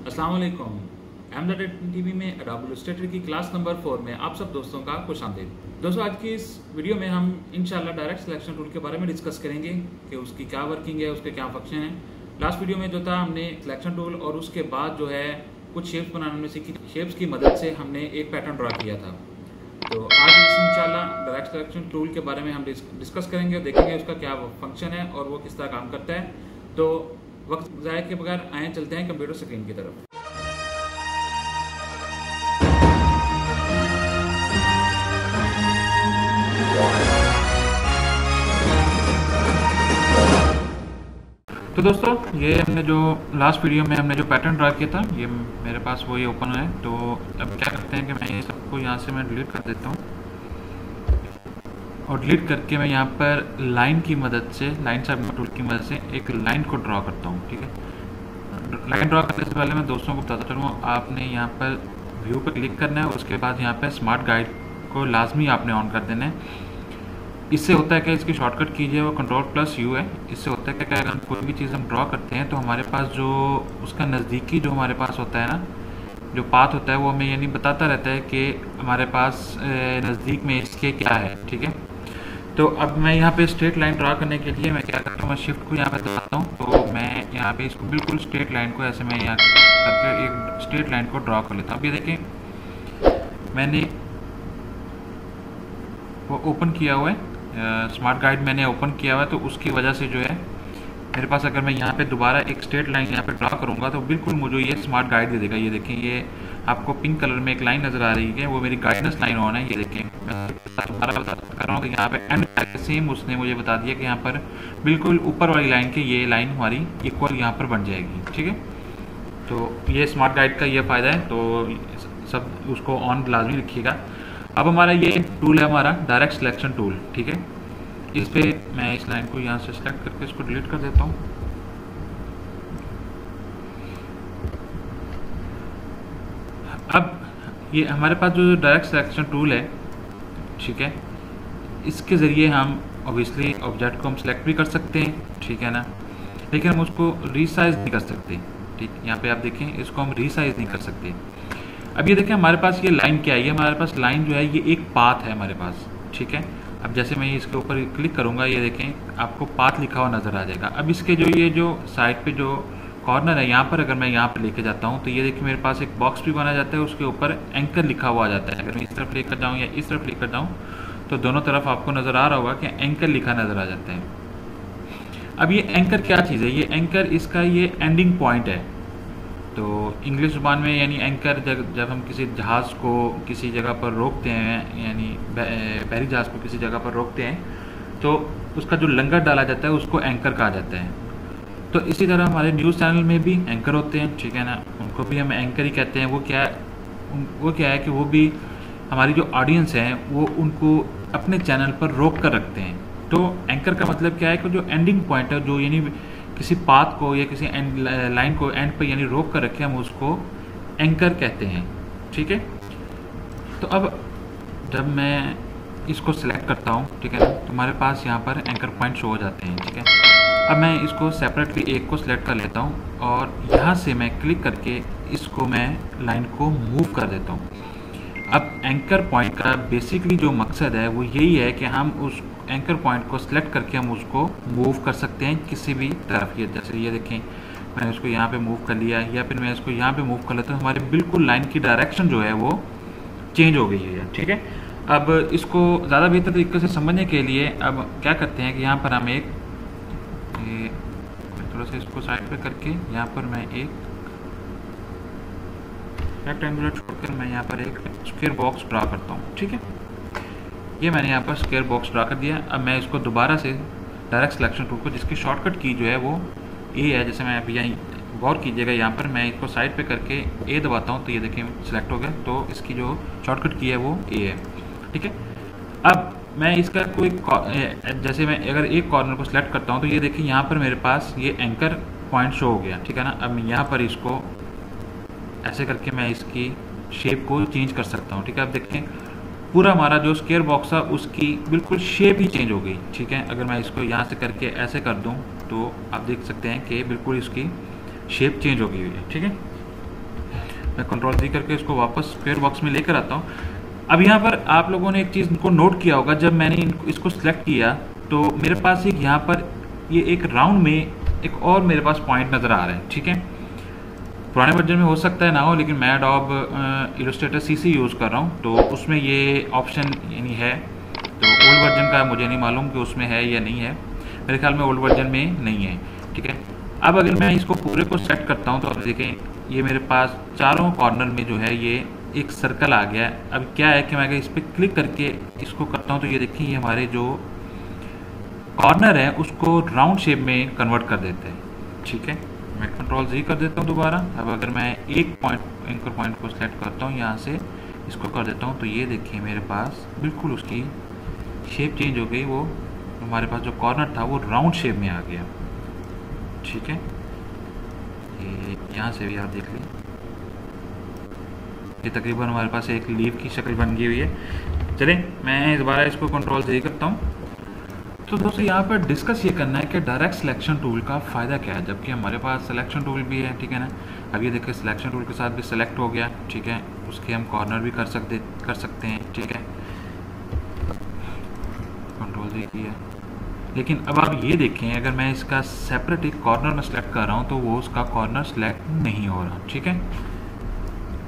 अस्सलाम वालेकुम। अहमद टीवी में अडोबे इलस्ट्रेटर की क्लास नंबर 4 में आप सब दोस्तों का खुश आमदीद। दोस्तों, आज की इस वीडियो में हम इंशाल्लाह डायरेक्ट सिलेक्शन टूल के बारे में डिस्कस करेंगे कि उसकी क्या वर्किंग है, उसके क्या फंक्शन है। लास्ट वीडियो में जो था हमने सिलेक्शन टूल और उसके बाद जो है कुछ शेप्स बनाने में सीखी। शेप्स की मदद से हमने एक पैटर्न ड्रा किया था। तो आज इंशाल्लाह डायरेक्ट सिलेक्शन टूल के बारे में हम डिस्कस करेंगे और देखेंगे उसका क्या फंक्शन है और वो किस तरह काम करता है। तो वक्त ज़ाया के बगैर आए चलते हैं कंप्यूटर स्क्रीन की तरफ। तो दोस्तों, ये हमने जो लास्ट वीडियो में हमने जो पैटर्न ड्रा किया था, ये मेरे पास वो ये ओपन है। तो अब क्या करते हैं कि मैं ये सबको यहाँ से मैं डिलीट कर देता हूँ और डिलीट करके मैं यहाँ पर लाइन की मदद से, लाइन सब टूल की मदद से एक लाइन को ड्रॉ करता हूँ। ठीक है, लाइन ड्रॉ करने से पहले मैं दोस्तों को बताता चलूँ, आपने यहाँ पर व्यू पर क्लिक करना है। उसके बाद यहाँ पर स्मार्ट गाइड को लाजमी आपने ऑन कर देना है। इससे होता है कि इसकी शॉर्टकट कीजिए वो Ctrl+U है। इससे होता है कि अगर हम कोई भी चीज़ हम ड्रॉ करते हैं तो हमारे पास जो उसका नज़दीकी जो हमारे पास होता है ना, जो पाथ होता है, वो हमें यानी बताता रहता है कि हमारे पास नज़दीक में इसके क्या है। ठीक है, तो अब मैं यहाँ पे स्ट्रेट लाइन ड्रा करने के लिए मैं क्या करता हूँ, मैं शिफ्ट को यहाँ पे दबाता हूँ। तो मैं यहाँ पे इसको बिल्कुल स्ट्रेट लाइन को ऐसे मैं यहाँ करके एक स्ट्रेट लाइन को ड्रॉ कर लेता हूँ। अब ये देखें, मैंने वो ओपन किया हुआ है, स्मार्ट गाइड मैंने ओपन किया हुआ है। तो उसकी वजह से जो है मेरे पास, अगर मैं यहाँ पे दोबारा एक स्ट्रेट लाइन यहाँ पे ड्रा करूँगा तो बिल्कुल मुझे ये स्मार्ट गाइड दे देगा। ये देखें, ये आपको पिंक कलर में एक लाइन नज़र आ रही है, वो मेरी गाइडेंस लाइन ऑन है। ये देखें, मैं दोबारा कर रहा हूँ कि यहाँ पे एंड सेम उसने मुझे बता दिया कि यहाँ पर बिल्कुल ऊपर वाली लाइन के ये लाइन हमारी इक्वल यहाँ पर बन जाएगी। ठीक है, तो ये स्मार्ट गाइड का ये फ़ायदा है, तो सब उसको ऑन लाजमी रखिएगा। अब हमारा ये टूल है हमारा डायरेक्ट सिलेक्शन टूल। ठीक है, इस पे मैं इस लाइन को यहाँ से सिलेक्ट करके इसको डिलीट कर देता हूँ। अब ये हमारे पास जो डायरेक्ट सिलेक्शन टूल है, ठीक है, इसके ज़रिए हम ऑब्वियसली ऑब्जेक्ट को हम सिलेक्ट भी कर सकते हैं। ठीक है ना, लेकिन हम उसको रीसाइज नहीं कर सकते। ठीक, यहाँ पे आप देखें, इसको हम रीसाइज नहीं कर सकते। अब ये देखें, हमारे पास ये लाइन क्या है, ये हमारे पास लाइन जो है ये एक पाथ है हमारे पास। ठीक है, अब जैसे मैं इसके ऊपर क्लिक करूँगा, ये देखें आपको पाथ लिखा हुआ नज़र आ जाएगा। अब इसके जो ये जो साइड पे जो कॉर्नर है, यहाँ पर अगर मैं यहाँ पर लेके जाता हूँ तो ये देखिए मेरे पास एक बॉक्स भी बना जाता है, उसके ऊपर एंकर लिखा हुआ आ जाता है। अगर मैं इस तरफ लेकर जाऊँ या इस तरफ लेकर जाऊँ तो दोनों तरफ आपको नज़र आ रहा होगा कि एंकर लिखा नज़र आ जाता है। अब ये एंकर क्या चीज़ है, ये एंकर इसका ये एंडिंग पॉइंट है। तो इंग्लिश ज़ुबान में यानी एंकर, जब हम किसी जहाज़ को किसी जगह पर रोकते हैं, यानी बहरी जहाज़ को किसी जगह पर रोकते हैं, तो उसका जो लंगर डाला जाता है उसको एंकर कहा जाता है। तो इसी तरह हमारे न्यूज़ चैनल में भी एंकर होते हैं। ठीक है ना, उनको भी हम एंकर ही कहते हैं। वो क्या है कि वो भी हमारी जो ऑडियंस है वो उनको अपने चैनल पर रोक कर रखते हैं। तो एंकर का मतलब क्या है कि जो एंडिंग पॉइंट है, जो यानी किसी पाथ को या किसी लाइन को एंड पर यानी रोक कर रखे, हम उसको एंकर कहते हैं। ठीक है, तो अब जब मैं इसको सिलेक्ट करता हूँ, ठीक है ना, तो हमारे पास यहाँ पर एंकर पॉइंट शो हो जाते हैं। ठीक है, अब मैं इसको सेपरेटली एक को सिलेक्ट कर लेता हूँ और यहाँ से मैं क्लिक करके इसको मैं लाइन को मूव कर देता हूँ। अब एंकर पॉइंट का बेसिकली जो मकसद है वो यही है कि हम उस एंकर पॉइंट को सिलेक्ट करके हम उसको मूव कर सकते हैं किसी भी तरफ। ये जैसे ये देखें, मैंने इसको यहाँ पे मूव कर लिया या फिर मैं इसको यहाँ पे मूव कर लेता हूँ, हमारी बिल्कुल लाइन की डायरेक्शन जो है वो चेंज हो गई है। ठीक है, अब इसको ज़्यादा बेहतर तरीके से समझने के लिए अब क्या करते हैं कि यहाँ पर हम एक थोड़ा सा इसको साइड पे करके यहाँ पर मैं एक रेक्टेंगुलर छोड़कर मैं यहाँ पर एक स्क्वायर बॉक्स ड्रा करता हूँ। ठीक है, ये मैंने यहाँ पर स्क्वायर बॉक्स ड्रा कर दिया। अब मैं इसको दोबारा से डायरेक्ट सिलेक्शन टूल को, जिसकी शॉर्टकट की जो है वो ए है, जैसे मैं अभी यहाँ गौर कीजिएगा, यहाँ पर मैं इसको साइड पे करके ए दबाता हूँ तो ये देखिए सिलेक्ट हो गया। तो इसकी जो शॉर्टकट की है वो ए है। ठीक है, अब मैं इसका कोई जैसे मैं अगर एक कॉर्नर को सिलेक्ट करता हूँ तो ये देखिए यहाँ पर मेरे पास ये एंकर पॉइंट शो हो गया। ठीक है ना, अब मैं यहाँ पर इसको ऐसे करके मैं इसकी शेप को चेंज कर सकता हूँ। ठीक है, अब देखें पूरा हमारा जो स्क्वायर बॉक्स था उसकी बिल्कुल शेप ही चेंज हो गई। ठीक है, अगर मैं इसको यहाँ से करके ऐसे कर दूँ तो आप देख सकते हैं कि बिल्कुल इसकी शेप चेंज हो गई हुई है। ठीक है, मैं कंट्रोल जी करके इसको वापस स्क्वायर बॉक्स में लेकर आता हूँ। अब यहाँ पर आप लोगों ने एक चीज़ को नोट किया होगा, जब मैंने इसको सिलेक्ट किया तो मेरे पास एक यहाँ पर ये एक राउंड में एक और मेरे पास पॉइंट नज़र आ रहा है। ठीक है, पुराने वर्जन में हो सकता है ना हो, लेकिन मैं एडोब इलस्ट्रेटर सीसी यूज़ कर रहा हूँ, तो उसमें ये ऑप्शन यानी है। तो ओल्ड वर्जन का मुझे नहीं मालूम कि उसमें है या नहीं है, मेरे ख्याल में ओल्ड वर्जन में नहीं है। ठीक है, अब अगर मैं इसको पूरे को सेट करता हूँ तो अब देखें ये मेरे पास चारों कॉर्नर में जो है ये एक सर्कल आ गया है। अब क्या है कि मैं अगर इस पर क्लिक करके इसको करता हूँ तो ये देखिए ये हमारे जो कॉर्नर है उसको राउंड शेप में कन्वर्ट कर देते हैं। ठीक है, मैं कंट्रोल जी कर देता हूँ दोबारा। अब अगर मैं एक पॉइंट एंकर पॉइंट को सिलेक्ट करता हूँ, यहाँ से इसको कर देता हूँ, तो ये देखिए मेरे पास बिल्कुल उसकी शेप चेंज हो गई। वो हमारे पास जो कॉर्नर था वो राउंड शेप में आ गया। ठीक है, ये यहाँ से भी आप देख लीजिए ये तकरीबन हमारे पास एक लीव की शक्ल बन गई हुई है। चलिए मैं दोबारा इसको कंट्रोल जी करता हूँ। तो दोस्तों यहाँ पर डिस्कस ये करना है कि डायरेक्ट सिलेक्शन टूल का फ़ायदा क्या है, जबकि हमारे पास सिलेक्शन टूल भी है। ठीक है ना, अब ये देखिए सिलेक्शन टूल के साथ भी सिलेक्ट हो गया। ठीक है, उसके हम कॉर्नर भी कर सकते हैं। ठीक है, कंट्रोल जी किया। लेकिन अब आप ये देखें, अगर मैं इसका सेपरेट एक कॉर्नर में सेलेक्ट कर रहा हूँ तो वो उसका कॉर्नर सेलेक्ट नहीं हो रहा। ठीक है,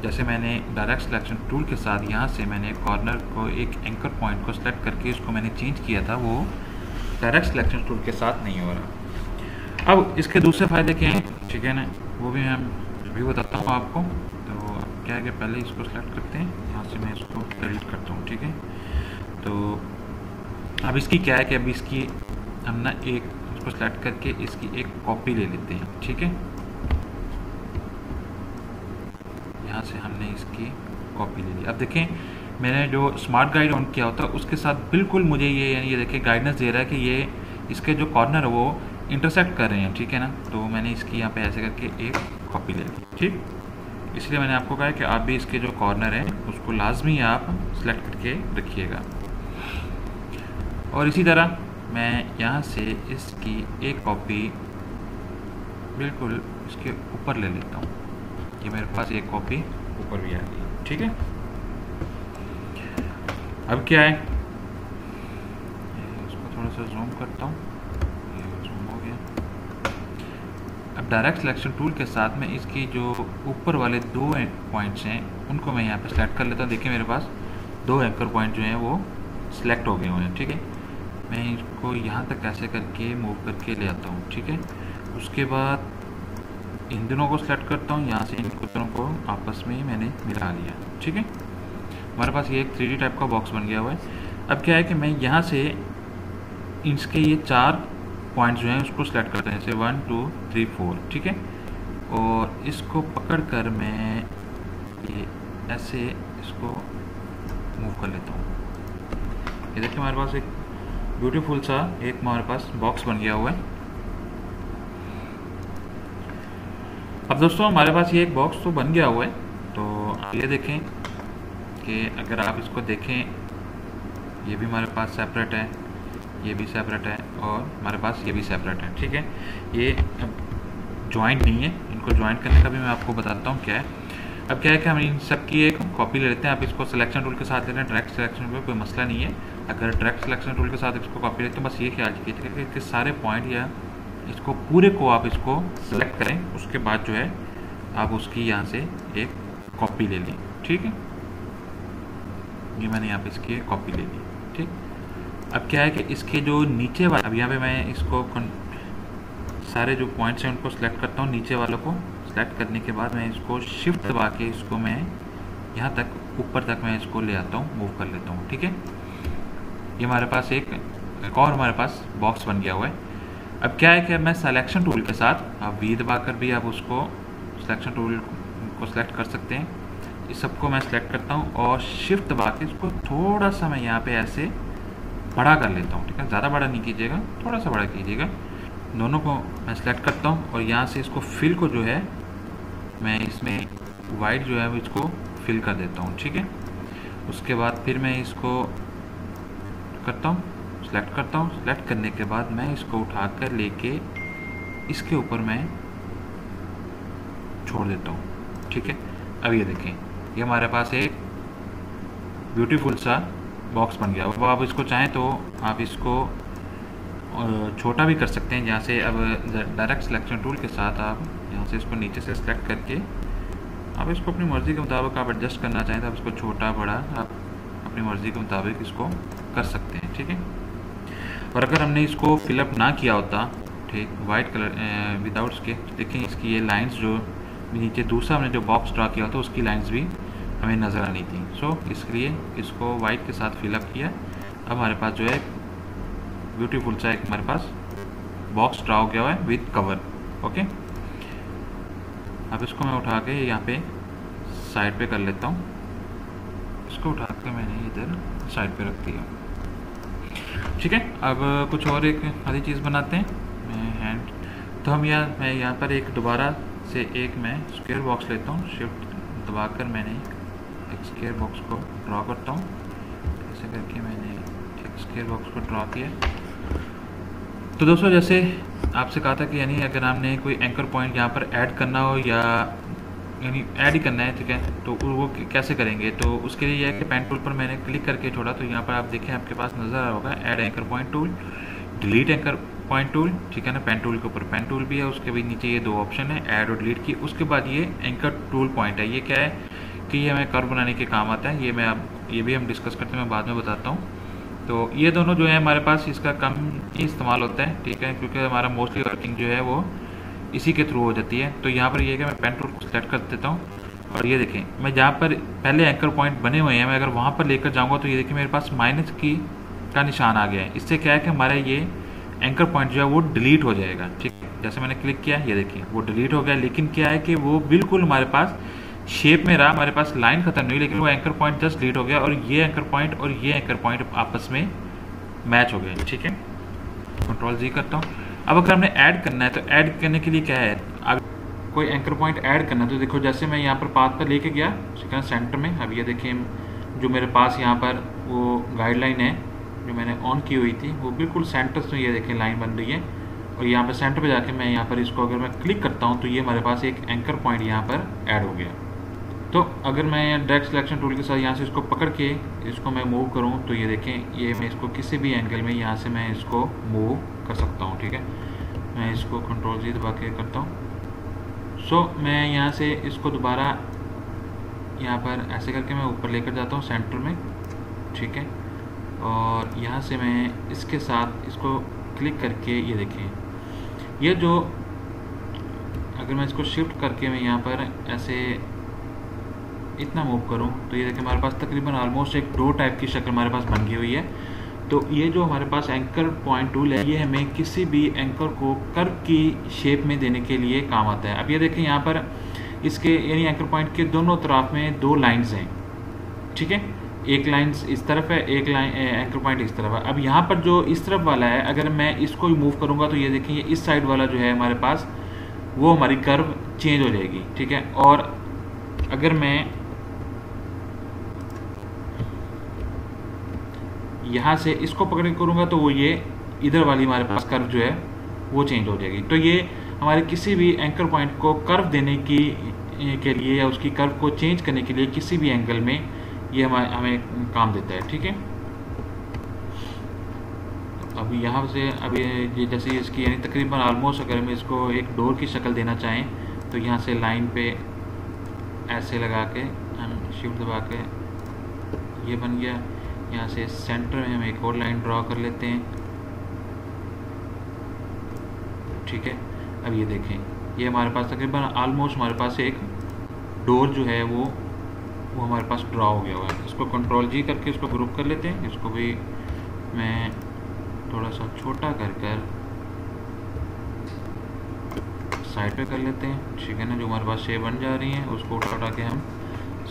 जैसे मैंने डायरेक्ट सिलेक्शन टूल के साथ यहाँ से मैंने कॉर्नर को एक एंकर पॉइंट को सेलेक्ट करके इसको मैंने चेंज किया था, वो डायरेक्ट सिलेक्शन टूल के साथ नहीं हो रहा। अब इसके दूसरे फ़ायदे क्या हैं, ठीक है ना, वो भी मैं भी बताता हूँ आपको। तो क्या है कि पहले इसको सेलेक्ट करते हैं, यहाँ से मैं इसको डिलीट करता हूँ। ठीक है, तो अब इसकी क्या है कि अब इसकी हम ना एक इसको सेलेक्ट करके इसकी एक कॉपी ले लेते हैं। ठीक है, यहाँ से हमने इसकी कॉपी ले ली। अब देखें मैंने जो स्मार्ट गाइड ऑन किया होता है उसके साथ बिल्कुल मुझे ये देखिए गाइडेंस दे रहा है कि ये इसके जो कॉर्नर है वो इंटरसेक्ट कर रहे हैं। ठीक है ना, तो मैंने इसकी यहाँ पे ऐसे करके एक कॉपी ले ली। ठीक, इसलिए मैंने आपको कहा कि आप भी इसके जो कॉर्नर है उसको लाजमी आप सेलेक्ट करके रखिएगा। और इसी तरह मैं यहाँ से इसकी एक कॉपी बिल्कुल इसके ऊपर ले लेता हूँ। ये मेरे पास एक कॉपी ऊपर भी आ गई। ठीक है, अब क्या है, इसको थोड़ा सा जूम करता हूँ, ये जूम हो गया। अब डायरेक्ट सिलेक्शन टूल के साथ में इसकी जो ऊपर वाले दो पॉइंट्स हैं उनको मैं यहाँ पे सेलेक्ट कर लेता हूँ। देखिए मेरे पास दो एंकर पॉइंट जो हैं वो सिलेक्ट हो गए हुए हैं। ठीक है, मैं इसको यहाँ तक ऐसे करके मूव करके ले आता हूँ। ठीक है, उसके बाद इन दोनों को सेलेक्ट करता हूँ, यहाँ से इन दोनों को आपस में मैंने मिला लिया। ठीक है, हमारे पास ये एक 3D टाइप का बॉक्स बन गया हुआ है। अब क्या है कि मैं यहाँ से इसके ये 4 पॉइंट्स जो हैं उसको सेलेक्ट करते हैं, जैसे 1 2 3 4। ठीक है, और इसको पकड़ कर मैं ये ऐसे इसको मूव कर लेता हूँ। ये देखिए हमारे पास एक ब्यूटीफुल सा एक हमारे पास बॉक्स बन गया हुआ है। अब दोस्तों हमारे पास ये एक बॉक्स तो बन गया हुआ है। तो आप ये देखें कि अगर आप इसको देखें, ये भी हमारे पास सेपरेट है, ये भी सेपरेट है, और हमारे पास ये भी सेपरेट है। ठीक है, ये जॉइंट नहीं है, इनको जॉइंट करने का भी मैं आपको बताता हूँ क्या है। अब क्या है कि हम इन सब की एक कॉपी ले लेते हैं। आप इसको सिलेक्शन टूल के साथ ले लें, डायरेक्ट सिलेक्शन में कोई मसला नहीं है। अगर डायरेक्ट सिलेक्शन टूल के साथ इसको कॉपी लेते हैं, बस ये ख्याल कीजिएगा कि सारे पॉइंट या इसको पूरे को आप इसको सेलेक्ट करें, उसके बाद जो है आप उसकी यहाँ से एक कॉपी ले लें। ठीक है, ये मैंने यहाँ पे इसकी एक कॉपी ले ली। ठीक, अब क्या है कि इसके जो नीचे वाले, अब यहाँ पे मैं इसको सारे जो पॉइंट्स हैं उनको सेलेक्ट करता हूँ। नीचे वालों को सेलेक्ट करने के बाद मैं इसको शिफ्ट दबा के इसको मैं यहाँ तक ऊपर तक मैं इसको ले आता हूँ, मूव कर लेता हूँ। ठीक है, ये हमारे पास एक और हमारे पास बॉक्स बन गया हुआ है। अब क्या है कि मैं सिलेक्शन टूल के साथ आप वी दबा कर भी आप उसको सिलेक्शन टूल को सिलेक्ट कर सकते हैं। इस सबको मैं सिलेक्ट करता हूँ और शिफ्ट दबा के इसको थोड़ा सा मैं यहाँ पे ऐसे बड़ा कर लेता हूँ। ठीक है, ज़्यादा बड़ा नहीं कीजिएगा, थोड़ा सा बड़ा कीजिएगा। दोनों को मैं सिलेक्ट करता हूँ और यहाँ से इसको फिल को जो है मैं इसमें वाइट जो है इसको फिल कर देता हूँ। ठीक है, उसके बाद फिर मैं इसको करता हूँ, सेलेक्ट करता हूँ। सेलेक्ट करने के बाद मैं इसको उठाकर लेके इसके ऊपर मैं छोड़ देता हूँ। ठीक है, अब ये देखें, ये हमारे पास एक ब्यूटीफुल सा बॉक्स बन गया। अब आप इसको चाहें तो आप इसको छोटा भी कर सकते हैं। यहाँ से अब डायरेक्ट सिलेक्शन टूल के साथ आप यहाँ से इसको नीचे से सिलेक्ट करके आप इसको अपनी मर्ज़ी के मुताबिक आप एडजस्ट करना चाहें तो आप इसको छोटा बड़ा आप अपनी मर्ज़ी के मुताबिक इसको कर सकते हैं, ठीक है। और अगर हमने इसको फिलअप ना किया होता, ठीक, वाइट कलर विदाउट इसके, देखें इसकी ये लाइंस जो नीचे दूसरा हमने जो बॉक्स ड्रा किया होता उसकी लाइंस भी हमें नज़र आनी थी। सो इसलिए इसको वाइट के साथ फिलअप किया। अब हमारे पास जो है ब्यूटीफुल सा एक हमारे पास बॉक्स ड्रा हो गया हुआ है विद कवर। ओके, अब इसको मैं उठा के यहाँ पे साइड पे कर लेता हूँ। इसको उठा के मैंने इधर साइड पे रख दिया, ठीक है। अब कुछ और एक आधी चीज़ बनाते हैं। हैंड तो मैं यहाँ पर एक दोबारा से एक मैं स्क्वायर बॉक्स लेता हूँ, शिफ्ट दबाकर मैंने एक स्क्वायर बॉक्स को ड्रॉ करता हूँ। ऐसे करके मैंने एक स्क्वायर बॉक्स को ड्रॉ किया। तो दोस्तों जैसे आपसे कहा था कि यानी अगर आपने कोई एंकर पॉइंट यहाँ पर ऐड करना हो या यानी ऐड ही करना है, ठीक है, तो वो कैसे करेंगे। तो उसके लिए यह है कि पेन टूल पर मैंने क्लिक करके छोड़ा तो यहाँ पर आप देखें आपके पास नज़र आ रहा होगा add anchor point tool, delete anchor point tool, ठीक है ना। पेन टूल के ऊपर पेन टूल भी है, उसके भी नीचे ये दो ऑप्शन है ऐड और डिलीट की। उसके बाद ये एंकर टूल पॉइंट है। ये क्या है कि ये हमें कर्व बनाने के काम आता है। ये भी हम डिस्कस करते हैं, मैं बाद में बताता हूँ। तो ये दोनों जो है हमारे पास इसका कम ही इस्तेमाल होता है, ठीक है, क्योंकि हमारा मोस्टली वर्किंग जो है वो इसी के थ्रू हो जाती है। तो यहाँ पर ये है कि मैं पेन टूल को सेलेक्ट कर देता हूँ और ये देखें मैं जहाँ पर पहले एंकर पॉइंट बने हुए हैं मैं अगर वहाँ पर लेकर जाऊँगा तो ये देखिए मेरे पास माइनस की का निशान आ गया है। इससे क्या है कि हमारा ये एंकर पॉइंट जो है वो डिलीट हो जाएगा, ठीक है। जैसे मैंने क्लिक किया ये देखिए वो डिलीट हो गया, लेकिन क्या है कि वो बिल्कुल हमारे पास शेप में रहा, हमारे पास लाइन खत्म नहीं हुई, लेकिन वो एंकर पॉइंट जस्ट डिलीट हो गया और ये एंकर पॉइंट और ये एंकर पॉइंट आपस में मैच हो गए, ठीक है। कंट्रोल जी करता हूँ। अब अगर हमने ऐड करना है तो ऐड करने के लिए क्या है, अब कोई एंकर पॉइंट ऐड करना है तो देखो जैसे मैं यहाँ पर पाथ पर लेके गया, ठीक है, सेंटर में। अब ये देखिए जो मेरे पास यहाँ पर वो गाइडलाइन है जो मैंने ऑन की हुई थी वो बिल्कुल सेंटर से ये देखें लाइन बन रही है। और यहाँ पर सेंटर पे जाके मैं यहाँ पर इसको अगर मैं क्लिक करता हूँ तो ये हमारे पास एक एंकर पॉइंट यहाँ पर ऐड हो गया। तो अगर मैं डायरेक्ट सिलेक्शन टूल के साथ यहाँ से इसको पकड़ के इसको मैं मूव करूँ तो ये देखें ये मैं इसको किसी भी एंगल में यहाँ से मैं इसको मूव कर सकता हूँ, ठीक है। मैं इसको कंट्रोल जी दबा के करता हूँ। सो मैं यहाँ से इसको दोबारा यहाँ पर ऐसे करके मैं ऊपर लेकर जाता हूँ सेंटर में, ठीक है। और यहाँ से मैं इसके साथ इसको क्लिक करके ये देखें ये जो अगर मैं इसको शिफ्ट करके मैं यहाँ पर ऐसे इतना मूव करूं तो ये देखिए हमारे पास तकरीबन ऑलमोस्ट एक डो टाइप की शक्ल हमारे पास बन गई हुई है। तो ये जो हमारे पास एंकर पॉइंट टूल है ये हमें किसी भी एंकर को कर्व की शेप में देने के लिए काम आता है। अब ये देखें यहाँ पर इसके यानी एंकर पॉइंट के दोनों तरफ में दो लाइन्स हैं, ठीक है। एक लाइन इस तरफ है, एक लाइन एंकर पॉइंट इस तरफ है। अब यहाँ पर जो इस तरफ वाला है अगर मैं इसको मूव करूँगा तो ये देखें ये इस साइड वाला जो है हमारे पास वो हमारी कर्व चेंज हो जाएगी, ठीक है। और अगर मैं यहाँ से इसको पकड़ के करूँगा तो वो ये इधर वाली हमारे पास कर्व जो है वो चेंज हो जाएगी। तो ये हमारे किसी भी एंकर पॉइंट को कर्व देने के लिए या उसकी कर्व को चेंज करने के लिए किसी भी एंगल में ये हमें काम देता है, ठीक है। अब यहाँ से अब ये जैसे इसकी यानी तकरीबन ऑलमोस्ट अगर हम इसको एक डोर की शक्ल देना चाहें तो यहाँ से लाइन पे ऐसे लगा के हम शिफ्ट दबा के ये बन गया। यहाँ से सेंटर में हम एक और लाइन ड्रॉ कर लेते हैं, ठीक है। अब ये देखें ये हमारे पास तकरीबन ऑलमोस्ट हमारे पास एक डोर जो है वो हमारे पास ड्रॉ हो गया हुआ है। इसको कंट्रोल जी करके इसको ग्रुप कर लेते हैं। इसको भी मैं थोड़ा सा छोटा कर साइड पे कर लेते हैं, ठीक है ना। जो हमारे पास शेप बन जा रही है उसको उठा के हम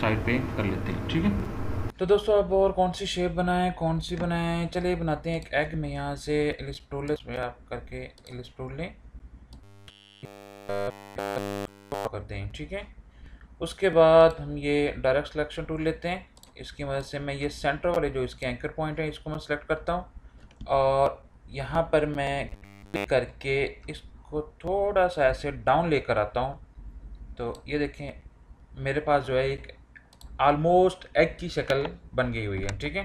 साइड पे कर लेते हैं, ठीक है। तो दोस्तों अब और कौन सी शेप बनाएं, कौन सी बनाएं, चलिए बनाते हैं एक एग में। यहाँ से इलिप्स टूल में आप करके इलिप्स टूल लें करते हैं, ठीक है। उसके बाद हम ये डायरेक्ट सिलेक्शन टूल लेते हैं। इसकी मदद से मैं ये सेंटर वाले जो इसके एंकर पॉइंट है इसको मैं सेलेक्ट करता हूँ और यहाँ पर मैं क्लिक करके इसको थोड़ा सा ऐसे डाउन लेकर आता हूँ। तो ये देखें मेरे पास जो है एक ऑलमोस्ट एग की शक्ल बन गई हुई है। ठीक है,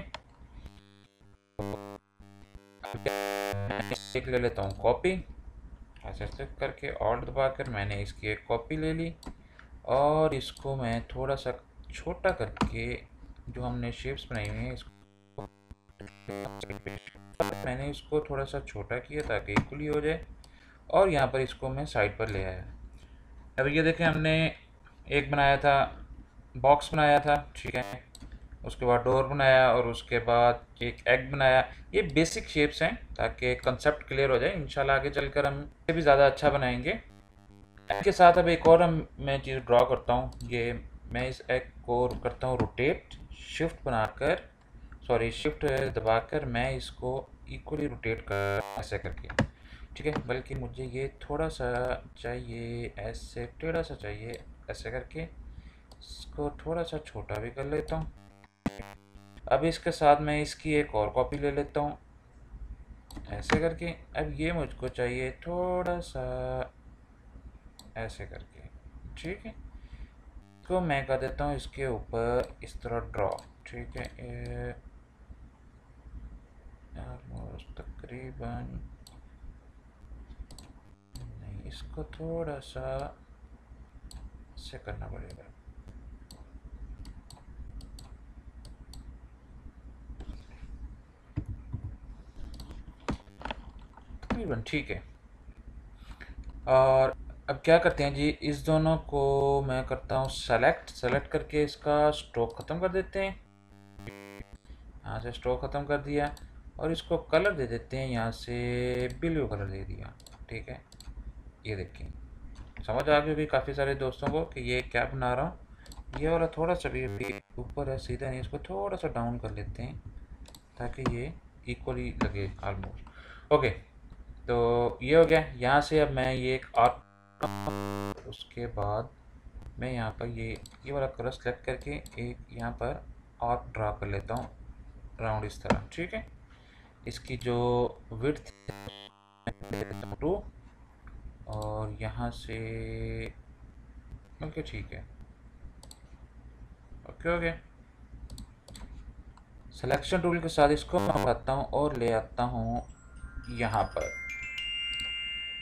एक ले लेता हूँ कॉपी, ऐसे ऐसे करके ऑल्ट दबाकर मैंने इसकी एक कॉपी ले ली और इसको मैं थोड़ा सा छोटा करके जो हमने शेप्स बनाई हुई हैं इसको मैंने इसको थोड़ा सा छोटा किया ताकि इक्वली हो जाए और यहाँ पर इसको मैं साइड पर ले आया। अब ये देखें, हमने एक बनाया था, बॉक्स बनाया था, ठीक है, उसके बाद डोर बनाया और उसके बाद एक एग बनाया। ये बेसिक शेप्स हैं ताकि कंसेप्ट क्लियर हो जाए। इंशाल्लाह आगे चलकर हम इससे भी ज़्यादा अच्छा बनाएंगे। एग के साथ अब एक और मैं चीज़ ड्रॉ करता हूँ। ये मैं इस एग को करता हूँ रोटेट, शिफ्ट बनाकर, सॉरी शिफ्ट दबाकर मैं इसको इक्वली रोटेट कर ऐसे करके, ठीक है, बल्कि मुझे ये थोड़ा सा चाहिए ऐसे, टेढ़ा सा चाहिए, ऐसे करके इसको थोड़ा सा छोटा भी कर लेता हूँ। अब इसके साथ मैं इसकी एक और कॉपी ले लेता हूँ ऐसे करके। अब ये मुझको चाहिए थोड़ा सा ऐसे करके, ठीक है, तो मैं कर देता हूँ इसके ऊपर इस तरह ड्रॉ, ठीक है, तकरीबन नहीं, इसको थोड़ा सा से करना पड़ेगा। तकरीबन ठीक है। और अब क्या करते हैं जी, इस दोनों को मैं करता हूँ सेलेक्ट करके इसका स्ट्रोक ख़त्म कर देते हैं। यहाँ से स्ट्रोक ख़त्म कर दिया और इसको कलर दे देते हैं, यहाँ से ब्लू कलर दे दिया, ठीक है। ये देखिए, समझ आ गई होगी काफ़ी सारे दोस्तों को कि ये क्या बना रहा हूँ। ये वाला थोड़ा सा भी ऊपर है, सीधा नहीं, इसको थोड़ा सा डाउन कर लेते हैं ताकि ये इक्वली लगे ऑलमोस्ट। ओके, तो ये हो गया। यहाँ से अब मैं ये एक आर्ट, उसके बाद मैं यहाँ पर ये वाला कलर सेलेक्ट करके एक यहाँ पर आर्क ड्रा कर लेता हूँ राउंड इस तरह, ठीक है। इसकी जो विड्थ देता हूँ 2 और यहाँ से ओके, ठीक है, ओके हो गया। सिलेक्शन टूल के साथ इसको मैं आता हूँ और ले आता हूँ यहाँ पर,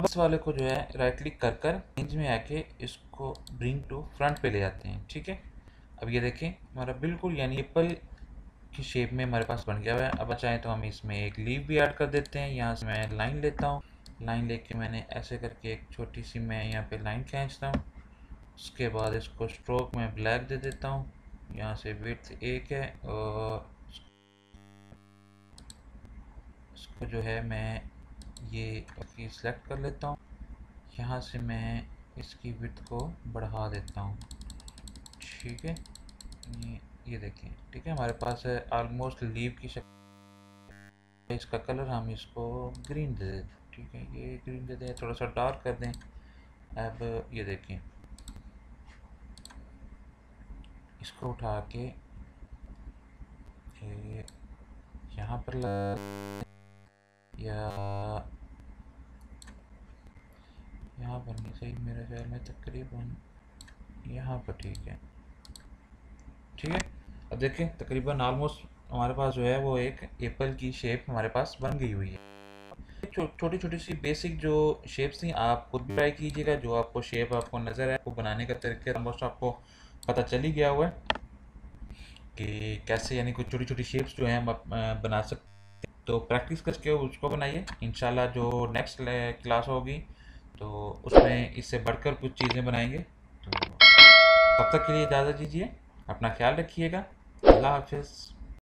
बस वाले को जो है राइट क्लिक कर कर रेंज में आके इसको ब्रिंग टू फ्रंट पे ले जाते हैं, ठीक है। अब ये देखें, हमारा बिल्कुल यानी एप्पल की शेप में हमारे पास बन गया हुआ है। अब चाहें तो हम इसमें एक लीव भी ऐड कर देते हैं। यहाँ से मैं लाइन लेता हूँ, लाइन लेके मैंने ऐसे करके एक छोटी सी मैं यहाँ पे लाइन खींचता हूँ। उसके बाद इसको स्ट्रोक में ब्लैक दे देता हूँ, यहाँ से विड्थ 1 है और इसको जो है मैं ये सिलेक्ट कर लेता हूँ। यहाँ से मैं इसकी विड्थ को बढ़ा देता हूँ, ठीक है। ये देखें, ठीक है, हमारे पास है ऑलमोस्ट लीव की शक्ल। इसका कलर हम इसको ग्रीन दे दें, ठीक है, ये ग्रीन दे दें, थोड़ा सा डार्क कर दें। अब ये देखें, इसको उठा के यहाँ पर या यहाँ पर नहीं सही मेरे ख्याल में, तकरीबन यहाँ पर, ठीक है, ठीक है। अब देखें, तकरीबन ऑलमोस्ट हमारे पास जो है वो एक एप्पल की शेप हमारे पास बन गई हुई है। छोटी छोटी सी बेसिक जो शेप्स थी, आप खुद भी ट्राई कीजिएगा। जो आपको शेप आपको नज़र है, आपको बनाने का तरीका ऑलमोस्ट आपको पता चल ही गया हुआ है कि कैसे यानी कुछ छोटी छोटी शेप्स जो हैं हम बना सकते हैं। तो प्रैक्टिस करके उसको बनाइए। इंशाल्लाह जो नेक्स्ट क्लास होगी तो उसमें इससे बढ़कर कुछ चीज़ें बनाएंगे। तो तब तक के लिए इजाज़त दीजिए, अपना ख्याल रखिएगा, अल्लाह हाफिज़।